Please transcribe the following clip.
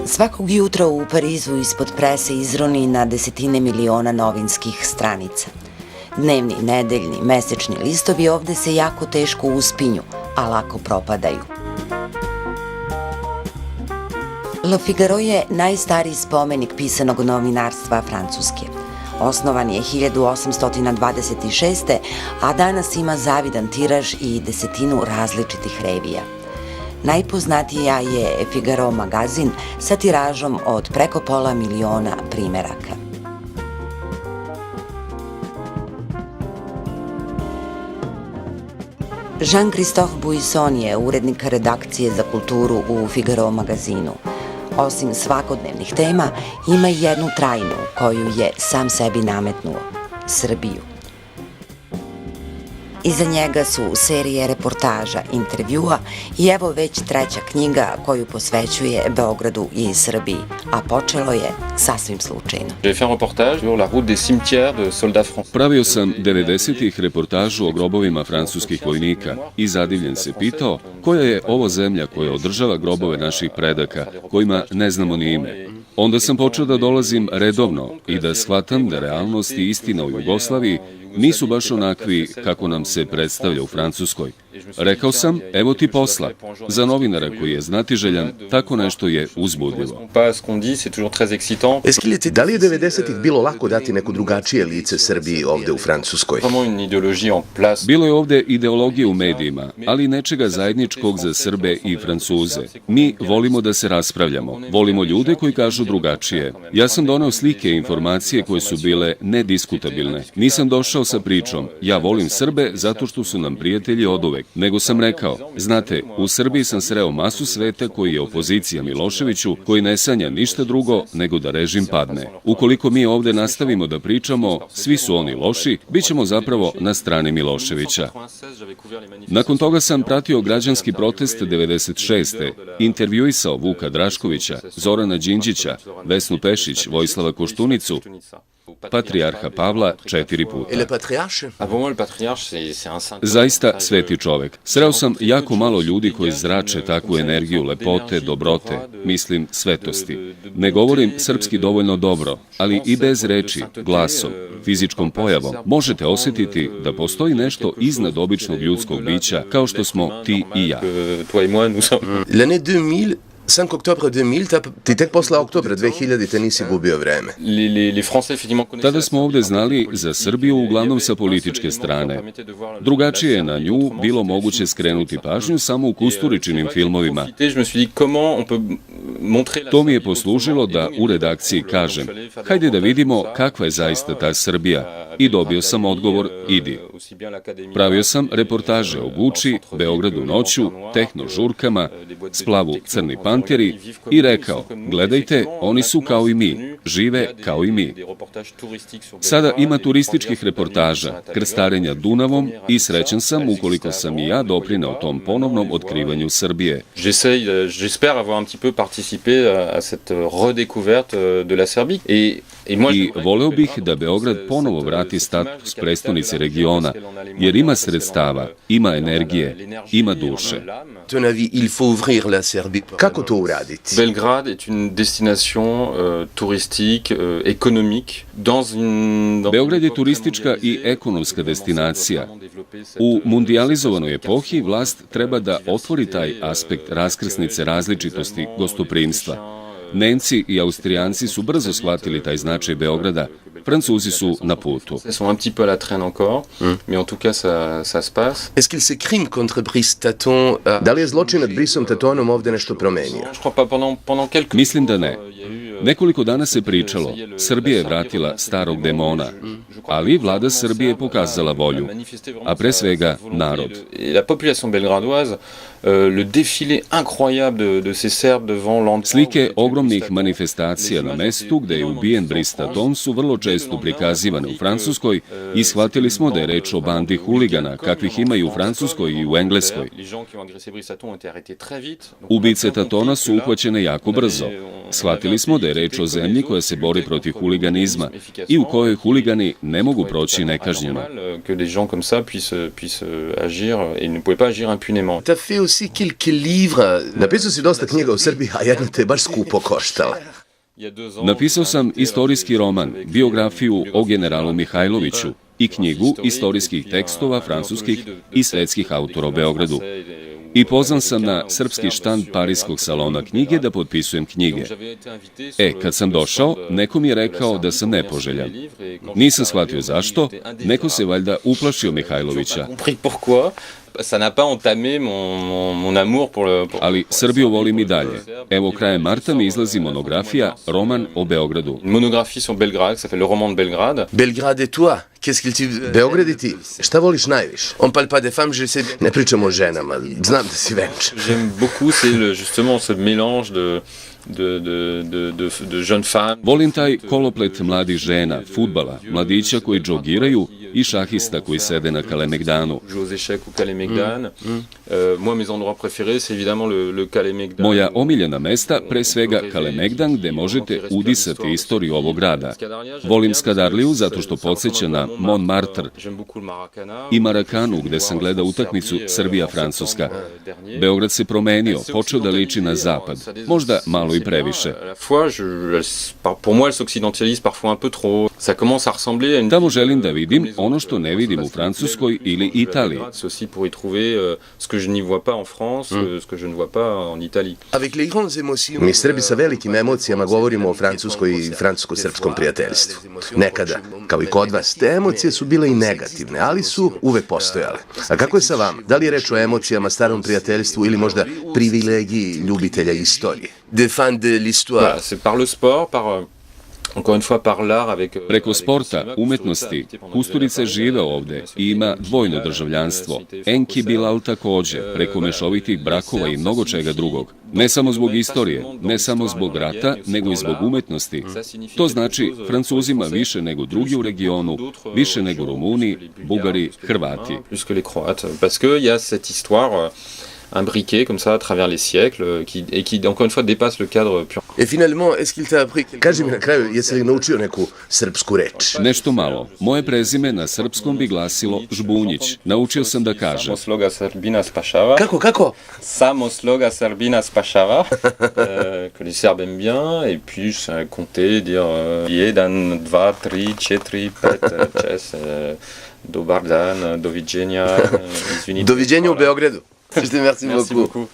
Svakog jutra u Parizu ispod prese izroni na desetine miliona novinskih stranica. Dnevni, nedeljni, mesečni listovi ovde se jako teško uspinju, a lako propadaju. Le Figaro je najstariji spomenik pisanog novinarstva Francuske. Osnovan je 1826. a danas ima zavidan tiraž i desetinu različitih revija. Najpoznatija je Figaro magazin sa tiražom od preko 500 miliona primeraka. Jean-Christophe Buisson je urednik redakcije za kulturu u Figaro magazinu. Osim svakodnevnih tema, ima i jednu trajnu koju je sam sebi nametnuo – Srbiju. Iza njega su serije reportaža, intervjua i evo već treća knjiga koju posvećuje Beogradu i Srbiji, a počelo je sasvim slučajno. Pravio sam 90-ih reportažu o grobovima francuskih vojnika i zadivljen se pitao koja je ovo zemlja koja održava grobove naših predaka, kojima ne znamo ni ime. Onda sam počeo da dolazim redovno i da shvatam da realnost i istina u Jugoslaviji nisu baš onakvi kako nam se predstavlja u Francuskoj. Rekao sam, evo ti posla. Za novinara koji je znatiželjan, tako nešto je uzbudljivo. Da li je 90-ih bilo lako dati neko drugačije lice Srbiji ovde u Francuskoj? Bilo je ovde ideologije u medijima, ali nečega zajedničkog za Srbe i Francuze. Mi volimo da se raspravljamo. Volimo ljude koji kažu drugačije. Ja sam doneo slike i informacije koje su bile nediskutabilne. Nisam došao sa pričom, ja volim Srbe zato što su nam prijatelji oduvek. Nego sam rekao, znate, u Srbiji sam sreo masu sveta koji je opozicija Miloševiću, koji ne sanja ništa drugo nego da režim padne. Ukoliko mi ovde nastavimo da pričamo, svi su oni loši, bit ćemo zapravo na strani Miloševića. Nakon toga sam pratio građanski protest 96. Intervjuisao Vuka Draškovića, Zorana Đinđića, Vesnu Pešić, Vojislava Koštunicu, patrijarha Pavla 4 puta. Zaista sveti čovek. Sreo sam jako malo ljudi koji zrače takvu energiju lepote, dobrote, mislim svetosti. Ne govorim srpski dovoljno dobro, ali i bez reči, glasom, fizičkom pojavom, možete osjetiti da postoji nešto iznad običnog ljudskog bića, kao što smo ti i ja. L'année 2000, 5. oktobra 2000, ti tek posle oktobra 2000 te nisi gubio vreme. Tada smo ovde znali za Srbiju uglavnom sa političke strane. Drugačije je na nju bilo moguće skrenuti pažnju samo u Kusturičinim filmovima. To mi je poslužilo da u redakciji kažem, hajde da vidimo kakva je zaista ta Srbija. I dobio sam odgovor, idi. Pravio sam reportaže o Guči, Beogradu noću, tehno žurkama, splavu Crni panteri i rekao, gledajte, oni su kao i mi, žive kao i mi. Sada ima turističkih reportaža, krstarenja Dunavom i srećan sam ukoliko sam i ja doprineo tom ponovnom otkrivanju Srbije. J'espère avoir un petit peu participé à cette redécouverte de la Serbie. I voleo bih da Beograd ponovo vrati status prestonice regiona, jer ima sredstava, ima energije, ima duše. Ton avis, il faut ouvrir la Serbie. Kako to uraditi? Belgrade est une destination touristique, économique, dans une... Beograd je turistička i ekonomska destinacija. U mundializovanoj epohi vlast treba da otvori taj aspekt raskrsnice različitosti gostoprimstva. Nemci i Austrijanci su brzo shvatili taj značaj Beograda, Francuzi su na putu. Da li je zločin nad Brisom Tatonom ovde nešto promenio? Mislim da ne. Nekoliko dana se pričalo, Srbija je vratila starog demona, ali vlada Srbije je pokazala volju, a pre svega narod. le défilé incroyable de ces Serbes devant l'endroit. Slike ogromnih manifestacija na mestu gde je ubijen Bristaton su vrlo često prikazivane u Francuskoj i shvatili smo da je reč o bandi huligana, kakvih ima i u Francuskoj i u Engleskoj. Ubice Tatona su uhvaćene jako brzo. Shvatili smo da je reč o zemlji koja se bori protiv huliganizma i u kojoj huligani ne mogu proći nekažnjeno. T'as fait aussi quelques livres. Napisao si dosta knjiga o Srbiji, a jedna te je baš skupo koštala. Napisao sam istorijski roman, biografiju o generalu Mihajloviću i knjigu istorijskih tekstova francuskih i svetskih autora o Beogradu. I pozvan sam na srpski štand Parijskog salona knjige da potpisujem knjige. Kad sam došao, neko mi je rekao da sam nepoželjan. Nisam shvatio zašto, neko se valjda uplašio Mihajlovića. Ça n'a pas entamé mon amour pour Ali Srbiju volim i dalje. Evo, krajem marta mi izlazi monografija, roman o Beogradu. Une monographie sur Belgrade, ça s'appelle Le roman de Belgrade. Belgrade et toi, qu'est-ce qu'il te... Beograd i ti, šta voliš najviše? On parle pas des femmes, je sais... Ne pričamo o ženama, znam da si venčan. J'aime beaucoup, c'est justement ce mélange de jeunes femmes. Volim taj koloplet mladih žena, fudbala, mladića koji džogiraju i šahista koji sede na Kalemegdanu. Moi, mes endroits préférés, c'est évidemment le Kalemegdan. Moja omiljena mesta, pre svega Kalemegdan, gde možete udisati istoriju ovog grada. Volim Skadarliju zato što podsjeća na Montmartre i Marakanu, gde sam gledao utakmicu Srbija-Francuska. Beograd se promenio, počeo da liči na zapad, možda malo i previše. Pour moi, elle s'occidentalise parfois un peu trop. Ça commence à ressembler à une... Tamo želim da vidim ono što ne vidim u Francuskoj ili Italiji. C'est aussi pour y trouver ce que je n'y vois pas en France, ce que je ne vois pas en Italie. Avec les grandes émotions... Mi Srbi sa velikim emocijama govorimo o francuskoj i francusko-srpskom prijateljstvu. Nekada, kao i kod vas, te emocije su bile i negativne, ali su uvek postojale. A kako je sa vama? Da li je reč o emocijama, starom prijateljstvu ili možda privilegiji ljubitelja istorije? Des fans de l'histoire. Voilà, c'est par le sport, encore une fois par l'art avec... Preko sporta, umetnosti, Kusturica žive ovde i ima dvojno državljanstvo. Enki Bilal takođe, preko mešovitih brakova i mnogo čega drugog. Ne samo zbog istorije, ne samo zbog rata, nego i zbog umetnosti. To znači Francuzima više nego drugi u regionu, više nego Rumuni, Bugari, Hrvati. Plus que les Croates, parce que il y a cette histoire imbriquée comme ça à travers les siècles qui encore une fois dépasse le cadre pur. Et finalement, est-ce qu'il t'a appris... Kaži mi na kraju, jesi li naučio neku srpsku reč? Nešto malo. Moje prezime na srpskom bi glasilo Žbunjić. Naučio sam da kažem. Samosloga Srbina spašava. Kako? Samosloga Srbina spašava. Que les Serbes aiment bien. Et puis, compter, dire 1, 2, 3, 4, 5, 6, dobar dan, doviđenja, izvinite. Doviđenja u Beogradu. Merci beaucoup.